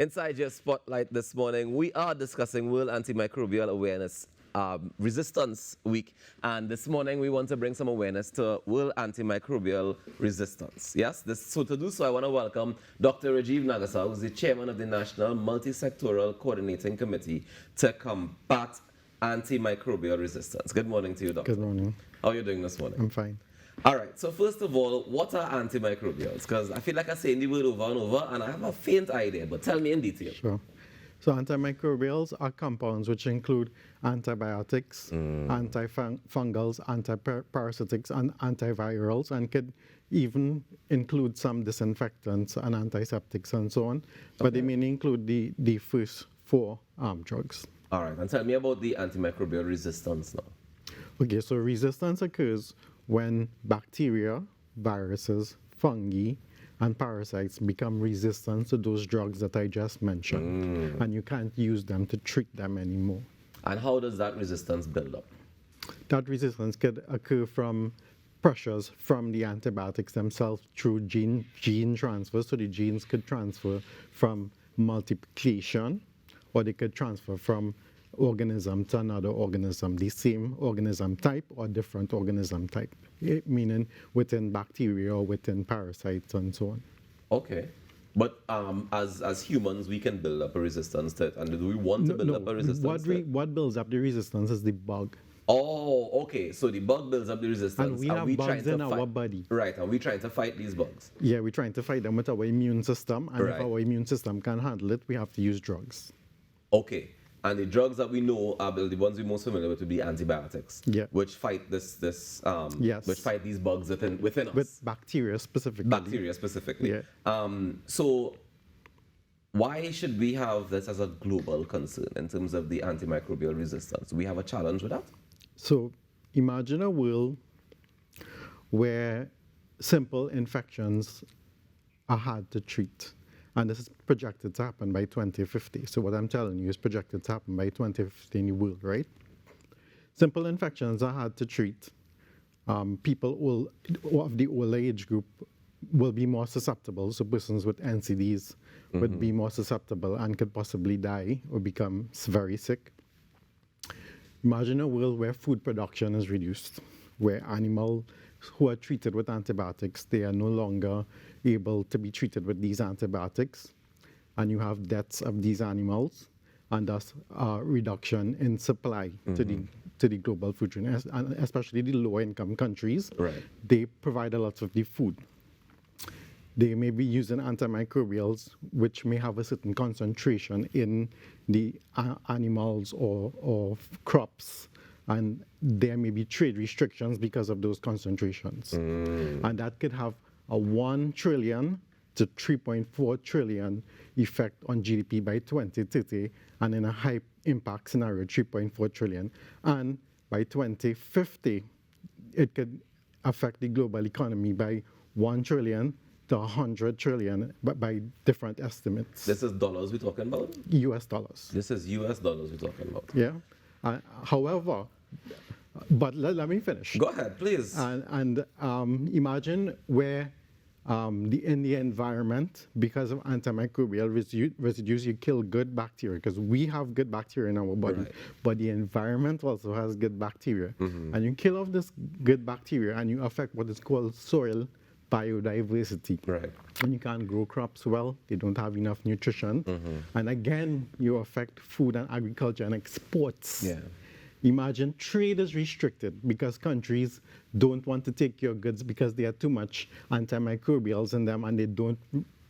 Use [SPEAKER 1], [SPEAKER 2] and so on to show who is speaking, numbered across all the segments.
[SPEAKER 1] Inside your spotlight this morning, we are discussing World Antimicrobial Awareness Resistance Week. And this morning, we want to bring some awareness to World Antimicrobial Resistance. Yes, so to do so, I want to welcome Dr. Rajiv Nagasar, who's the chairman of the National Multi-Sectoral Coordinating Committee to combat antimicrobial resistance. Good morning to you, doctor.
[SPEAKER 2] Good morning.
[SPEAKER 1] How are you doing this morning?
[SPEAKER 2] I'm fine.
[SPEAKER 1] All right, so first of all, what are antimicrobials? Because I feel like I'm saying the word over and over, and I have a faint idea, but tell me in detail.
[SPEAKER 2] Sure. So antimicrobials are compounds which include antibiotics, antifungals, antiparasitics, and antivirals, and could even include some disinfectants and antiseptics and so on. But they mainly include the first four drugs.
[SPEAKER 1] All right, and tell me about the antimicrobial resistance now.
[SPEAKER 2] Okay, so resistance occurs when bacteria, viruses, fungi, and parasites become resistant to those drugs that I just mentioned, and you can't use them to treat them anymore.
[SPEAKER 1] And how does that resistance build up?
[SPEAKER 2] That resistance could occur from pressures from the antibiotics themselves through gene transfer. So the genes could transfer from multiplication, or they could transfer from organism to another organism, the same organism type or different organism type, meaning within bacteria or within parasites and so on.
[SPEAKER 1] Okay. But as humans, we can build up a resistance to it. And do we want to build up a resistance to it?
[SPEAKER 2] What builds up the resistance is the bug.
[SPEAKER 1] Oh, okay. So the bug builds up the resistance.
[SPEAKER 2] And we have bugs in our body.
[SPEAKER 1] Right, and we're trying to fight these bugs.
[SPEAKER 2] Yeah, we're trying to fight them with our immune system. And
[SPEAKER 1] Right.
[SPEAKER 2] if our immune system can't handle it, we have to use drugs.
[SPEAKER 1] Okay. And the drugs that we know are the ones we're most familiar with would be antibiotics,
[SPEAKER 2] Yeah.
[SPEAKER 1] which fight
[SPEAKER 2] Yes.
[SPEAKER 1] which fight these bugs within us.
[SPEAKER 2] With bacteria specifically.
[SPEAKER 1] Bacteria specifically.
[SPEAKER 2] Yeah.
[SPEAKER 1] So why should we have this as a global concern in terms of the antimicrobial resistance? Do we have a challenge with that?
[SPEAKER 2] So imagine a world where simple infections are hard to treat. And this is projected to happen by 2050. So what I'm telling you is projected to happen by 2050 in the world, right? Simple infections are hard to treat. People of the older age group will be more susceptible. So persons with NCDs would be more susceptible and could possibly die or become very sick. Imagine a world where food production is reduced, where animals who are treated with antibiotics, they are no longer able to be treated with these antibiotics, and you have deaths of these animals, and thus reduction in supply to the global food chain, and especially the lower income countries.
[SPEAKER 1] Right.
[SPEAKER 2] They provide a lot of the food. They may be using antimicrobials, which may have a certain concentration in the animals or crops, and there may be trade restrictions because of those concentrations. And that could have a 1 trillion to 3.4 trillion effect on GDP by 2030, and in a high impact scenario, 3.4 trillion. And by 2050, it could affect the global economy by 1 trillion to 100 trillion by different estimates.
[SPEAKER 1] This is dollars we're talking about?
[SPEAKER 2] US dollars.
[SPEAKER 1] This is US dollars we're talking about.
[SPEAKER 2] Yeah. However, but let me finish.
[SPEAKER 1] Go ahead, please.
[SPEAKER 2] And imagine where in the environment, because of antimicrobial residues, you kill good bacteria, because we have good bacteria in our body,
[SPEAKER 1] Right.
[SPEAKER 2] but the environment also has good bacteria. And you kill off this good bacteria and you affect what is called soil biodiversity.
[SPEAKER 1] Right.
[SPEAKER 2] And you can't grow crops well, they don't have enough nutrition. And again, you affect food and agriculture and exports.
[SPEAKER 1] Yeah.
[SPEAKER 2] Imagine trade is restricted because countries don't want to take your goods because they have too much antimicrobials in them and they don't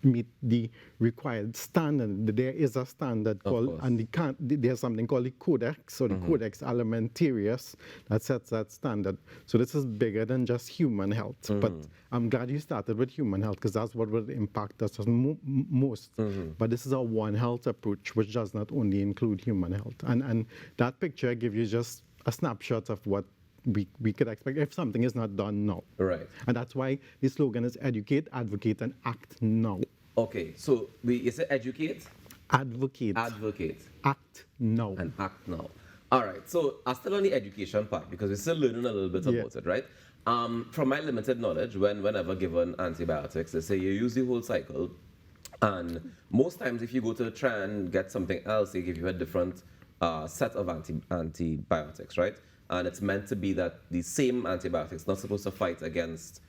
[SPEAKER 2] meet the required standard. There is a standard called, and there's something called the Codex, or the Codex Alimentarius, that sets that standard. So this is bigger than just human health. But I'm glad you started with human health, because that's what will impact us most. But this is a One Health approach, which does not only include human health. And that picture gives you just a snapshot of what we could expect if something is not done now.
[SPEAKER 1] Right.
[SPEAKER 2] And that's why the slogan is educate, advocate, and act now.
[SPEAKER 1] Okay, so you say educate?
[SPEAKER 2] Advocate.
[SPEAKER 1] Advocate.
[SPEAKER 2] Act now.
[SPEAKER 1] And act now. All right, so I'm still on the education part because we're still learning a little bit about it, right? From my limited knowledge, whenever given antibiotics, they say you use the whole cycle And most times, if you go to try and get something else, they give you a different set of antibiotics, right? And it's meant to be that the same antibiotics not supposed to fight against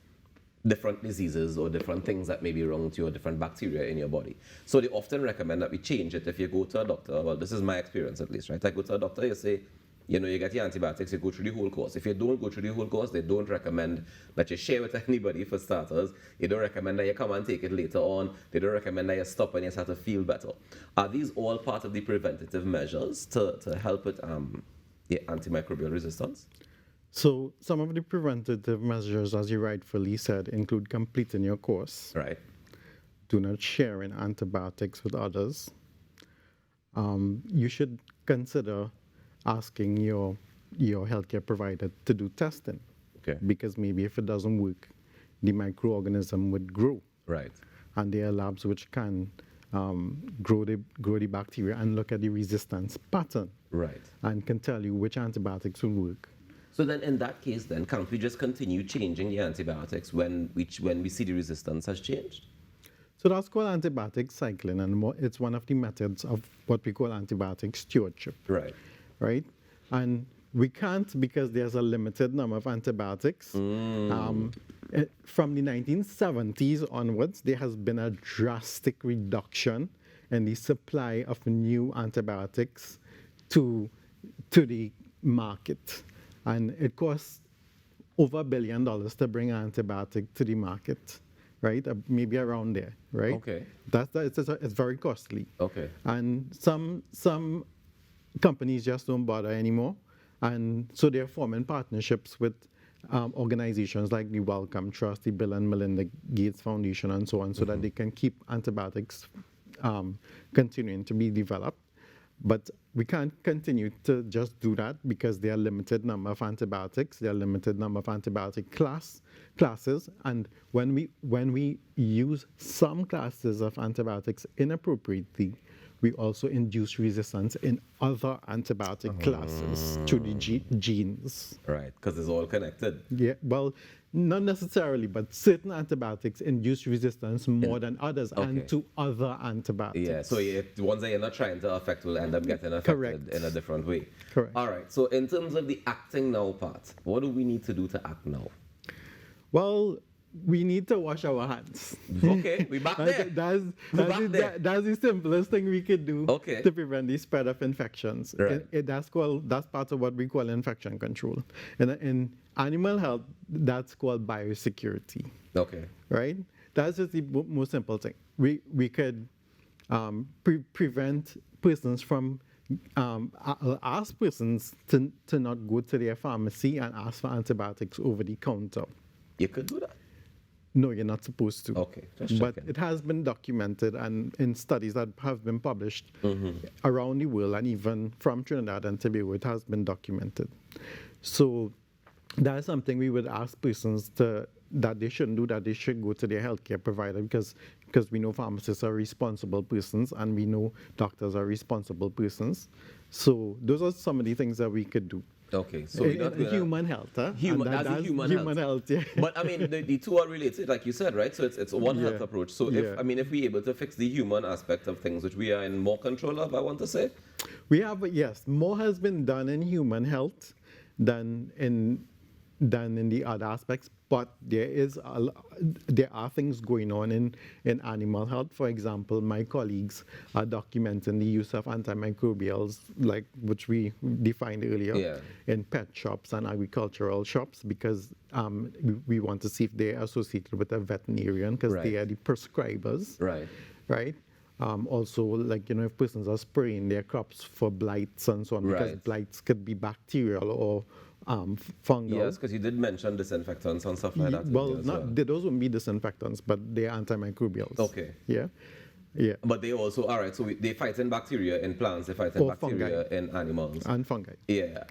[SPEAKER 1] different diseases or different things that may be wrong with you or different bacteria in your body. So they often recommend that we change it if you go to a doctor. Well, this is my experience at least, right? I go to a doctor, you say, you know, you get your antibiotics, you go through the whole course. If you don't go through the whole course, they don't recommend that you share with anybody for starters. They don't recommend that you come and take it later on. They don't recommend that you stop when you start to feel better. Are these all part of the preventative measures to help with antimicrobial resistance?
[SPEAKER 2] So some of the preventative measures, as you rightfully said, include completing your course.
[SPEAKER 1] Right.
[SPEAKER 2] Do not sharing antibiotics with others. You should consider asking your healthcare provider to do testing.
[SPEAKER 1] Okay.
[SPEAKER 2] Because maybe if it doesn't work, the microorganism would grow.
[SPEAKER 1] Right.
[SPEAKER 2] And there are labs which can grow the bacteria and look at the resistance pattern.
[SPEAKER 1] Right.
[SPEAKER 2] And can tell you which antibiotics will work.
[SPEAKER 1] So then in that case then, can't we just continue changing the antibiotics when we see the resistance has changed?
[SPEAKER 2] So that's called antibiotic cycling, and it's one of the methods of what we call antibiotic stewardship.
[SPEAKER 1] Right.
[SPEAKER 2] Right? And we can't because there's a limited number of antibiotics. From the 1970s onwards, there has been a drastic reduction in the supply of new antibiotics to the market. And it costs over $1 billion to bring an antibiotic to the market, right? Maybe around there, right?
[SPEAKER 1] Okay.
[SPEAKER 2] It's very costly.
[SPEAKER 1] Okay.
[SPEAKER 2] And some companies just don't bother anymore. And so they're forming partnerships with organizations like the Wellcome Trust, the Bill and Melinda Gates Foundation, and so on, so that they can keep antibiotics continuing to be developed. But we can't continue to just do that because there are limited number of antibiotics, there are limited number of antibiotic classes, and when we use some classes of antibiotics inappropriately, we also induce resistance in other antibiotic classes to the genes.
[SPEAKER 1] Right, because it's all connected.
[SPEAKER 2] Yeah, well, not necessarily, but certain antibiotics induce resistance more than others, and to other antibiotics.
[SPEAKER 1] Yeah, so the ones that you're not trying to affect will end up getting affected in a different way.
[SPEAKER 2] Correct.
[SPEAKER 1] All right, so in terms of the acting now part, what do we need to do to act now?
[SPEAKER 2] Well, we need to wash our hands.
[SPEAKER 1] Okay, we back there.
[SPEAKER 2] That's the simplest thing we could do to prevent the spread of infections.
[SPEAKER 1] Right.
[SPEAKER 2] That's part of what we call infection control. And in animal health, that's called biosecurity.
[SPEAKER 1] Okay.
[SPEAKER 2] Right? That's just the most simple thing. We could prevent persons from ask persons to not go to their pharmacy and ask for antibiotics over the counter.
[SPEAKER 1] You could do that.
[SPEAKER 2] No, you're not supposed to.
[SPEAKER 1] Okay,
[SPEAKER 2] but it has been documented, and in studies that have been published around the world, and even from Trinidad and Tobago, it has been documented. So that is something we would ask persons that they shouldn't do, that they should go to their healthcare provider, because we know pharmacists are responsible persons, and we know doctors are responsible persons. So those are some of the things that we could do.
[SPEAKER 1] Okay, so
[SPEAKER 2] human health, huh?
[SPEAKER 1] Human
[SPEAKER 2] health, yeah.
[SPEAKER 1] But I mean, the two are related, like you said, right? So it's a one health approach. So if we're able to fix the human aspect of things, which we are in more control of, I want to say,
[SPEAKER 2] more has been done in human health than in the other aspects. But there are things going on in animal health. For example, my colleagues are documenting the use of antimicrobials, like which we defined earlier, in pet shops and agricultural shops, because we want to see if they are associated with a veterinarian, because they are the prescribers. Right. Also, like, if persons are spraying their crops for blights and so on, because blights could be bacterial or fungal.
[SPEAKER 1] Yes, because you did mention disinfectants and stuff like that.
[SPEAKER 2] Those wouldn't be disinfectants, but they're antimicrobials.
[SPEAKER 1] Okay.
[SPEAKER 2] Yeah.
[SPEAKER 1] But they also, all right, so they fight in bacteria in plants, they fight in bacteria in animals.
[SPEAKER 2] And fungi.
[SPEAKER 1] Yeah.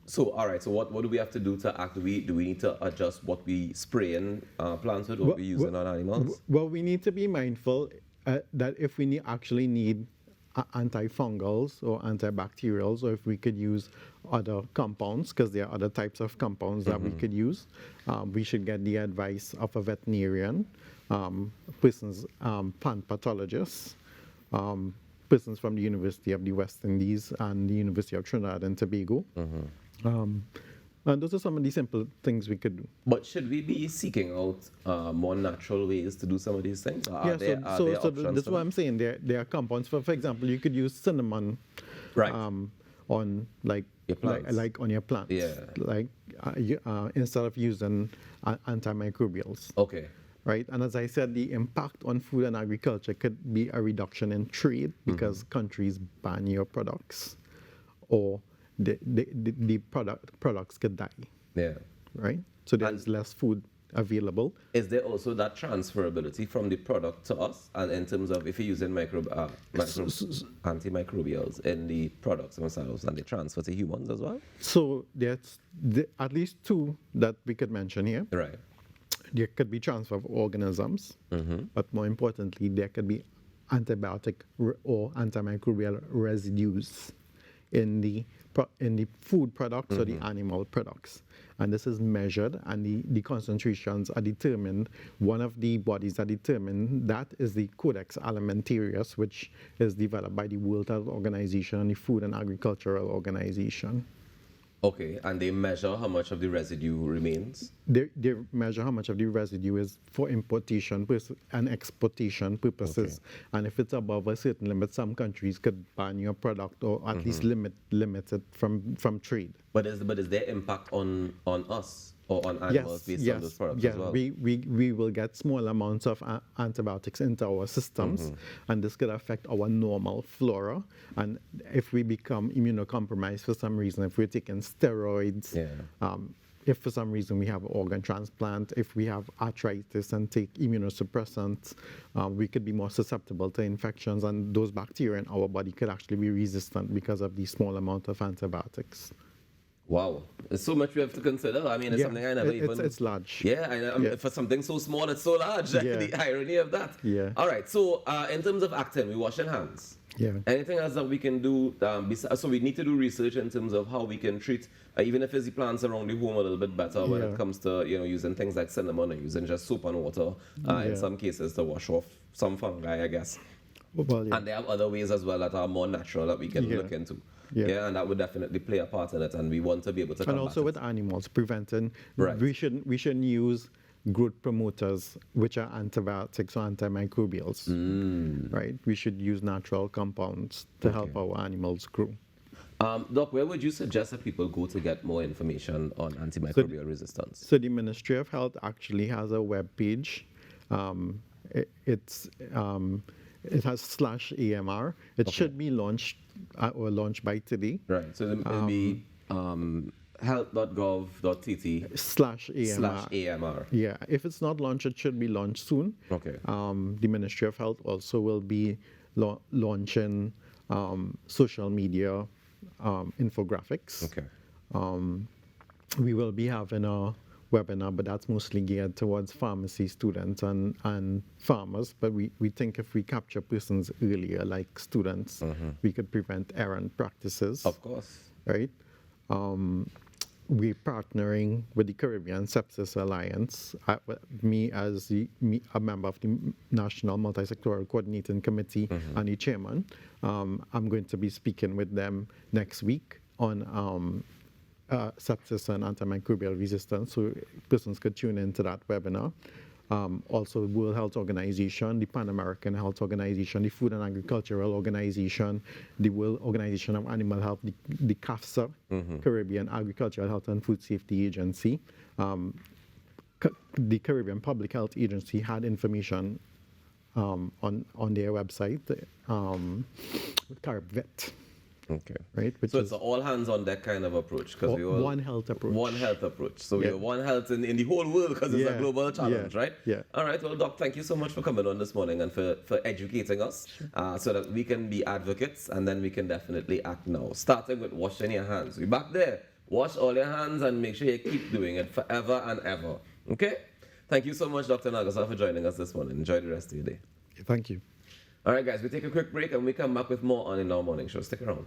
[SPEAKER 1] So, all right, so what do we have to do to act? Do we need to adjust what we spray in plants with, what we use on animals?
[SPEAKER 2] Well, we need to be mindful that if we actually need antifungals or antibacterials, or if we could use other compounds, because there are other types of compounds that we could use. We should get the advice of a veterinarian, persons, plant pathologists, persons from the University of the West Indies and the University of Trinidad and Tobago. And those are some of the simple things we could do.
[SPEAKER 1] But should we be seeking out more natural ways to do some of these things? Or are there
[SPEAKER 2] So
[SPEAKER 1] options
[SPEAKER 2] that's
[SPEAKER 1] for
[SPEAKER 2] what
[SPEAKER 1] that?
[SPEAKER 2] I'm saying. There are compounds. For example, you could use cinnamon
[SPEAKER 1] Right.
[SPEAKER 2] on like
[SPEAKER 1] Your plants.
[SPEAKER 2] like on your plants.
[SPEAKER 1] Yeah.
[SPEAKER 2] Like instead of using antimicrobials.
[SPEAKER 1] Okay.
[SPEAKER 2] Right, and as I said, the impact on food and agriculture could be a reduction in trade because countries ban your products, or the products could die.
[SPEAKER 1] Yeah.
[SPEAKER 2] Right, so there's less food available.
[SPEAKER 1] Is there also that transferability from the product to us, and in terms of if you're using antimicrobials in the products themselves, and they transfer to humans as well?
[SPEAKER 2] So there's at least two that we could mention here.
[SPEAKER 1] Right.
[SPEAKER 2] There could be transfer of organisms, but more importantly, there could be antibiotic or antimicrobial residues in the food products or the animal products. And this is measured, and the concentrations are determined. One of the bodies that determine that is the Codex Alimentarius, which is developed by the World Health Organization and the Food and Agricultural Organization.
[SPEAKER 1] Okay, and they measure how much of the residue remains?
[SPEAKER 2] They measure how much of the residue is for importation and exportation purposes. Okay. And if it's above a certain limit, some countries could ban your product or at least limit it from trade.
[SPEAKER 1] But is there impact on us or on animals based on those products as well?
[SPEAKER 2] We will get small amounts of antibiotics into our systems, and this could affect our normal flora. And if we become immunocompromised for some reason, if we're taking steroids, if for some reason we have organ transplant, if we have arthritis and take immunosuppressants, we could be more susceptible to infections, and those bacteria in our body could actually be resistant because of the small amount of antibiotics.
[SPEAKER 1] Wow, there's so much we have to consider. I mean, it's something I never even...
[SPEAKER 2] It's large.
[SPEAKER 1] Yeah, for something so small, it's so large. The irony of that.
[SPEAKER 2] Yeah.
[SPEAKER 1] All right, so in terms of acting, we're washing hands.
[SPEAKER 2] Yeah.
[SPEAKER 1] Anything else that we can do? So we need to do research in terms of how we can treat, even if it's the plants around the home a little bit better when it comes to using things like cinnamon or using just soap and water in some cases to wash off some fungi, I guess.
[SPEAKER 2] Well,
[SPEAKER 1] And there are other ways as well that are more natural that we can look into. Yeah, and that would definitely play a part in it, and we want to be able to combat
[SPEAKER 2] And also
[SPEAKER 1] it.
[SPEAKER 2] with animals, preventing,
[SPEAKER 1] Right.
[SPEAKER 2] we shouldn't use growth promoters, which are antibiotics or antimicrobials, right? We should use natural compounds to help our animals grow.
[SPEAKER 1] Doc, where would you suggest that people go to get more information on antimicrobial resistance?
[SPEAKER 2] So the Ministry of Health actually has a web page. It has /AMR. It should be launched by today.
[SPEAKER 1] Right. So it'll be health.gov.tt
[SPEAKER 2] /AMR. Yeah. If it's not launched, it should be launched soon.
[SPEAKER 1] Okay.
[SPEAKER 2] The Ministry of Health also will be launching social media infographics.
[SPEAKER 1] Okay.
[SPEAKER 2] We will be having a webinar, but that's mostly geared towards pharmacy students and farmers. But we think if we capture persons earlier, like students, we could prevent errant practices.
[SPEAKER 1] Of course.
[SPEAKER 2] Right? We're partnering with the Caribbean Sepsis Alliance. Me as a member of the National Multisectoral Coordinating Committee and the chairman, I'm going to be speaking with them next week on sepsis and antimicrobial resistance, so persons could tune into that webinar. Also, the World Health Organization, the Pan American Health Organization, the Food and Agricultural Organization, the World Organization of Animal Health, the CAFSA, Caribbean Agricultural Health and Food Safety Agency. The Caribbean Public Health Agency had information on their website, CaribVet.
[SPEAKER 1] Okay.
[SPEAKER 2] Right?
[SPEAKER 1] So it's an all hands on deck kind of approach, because we all
[SPEAKER 2] one health approach.
[SPEAKER 1] One health approach. So we're one health in the whole world, because it's a global challenge, right?
[SPEAKER 2] Yeah.
[SPEAKER 1] All right. Well, Doc, thank you so much for coming on this morning and for educating us, so that we can be advocates, and then we can definitely act now. Starting with washing your hands. We're back there. Wash all your hands and make sure you keep doing it forever and ever. Okay? Thank you so much, Dr. Nagasa, for joining us this morning. Enjoy the rest of your day.
[SPEAKER 2] Thank you.
[SPEAKER 1] All right, guys. We take a quick break and we come back with more on In Our Morning Show. Stick around.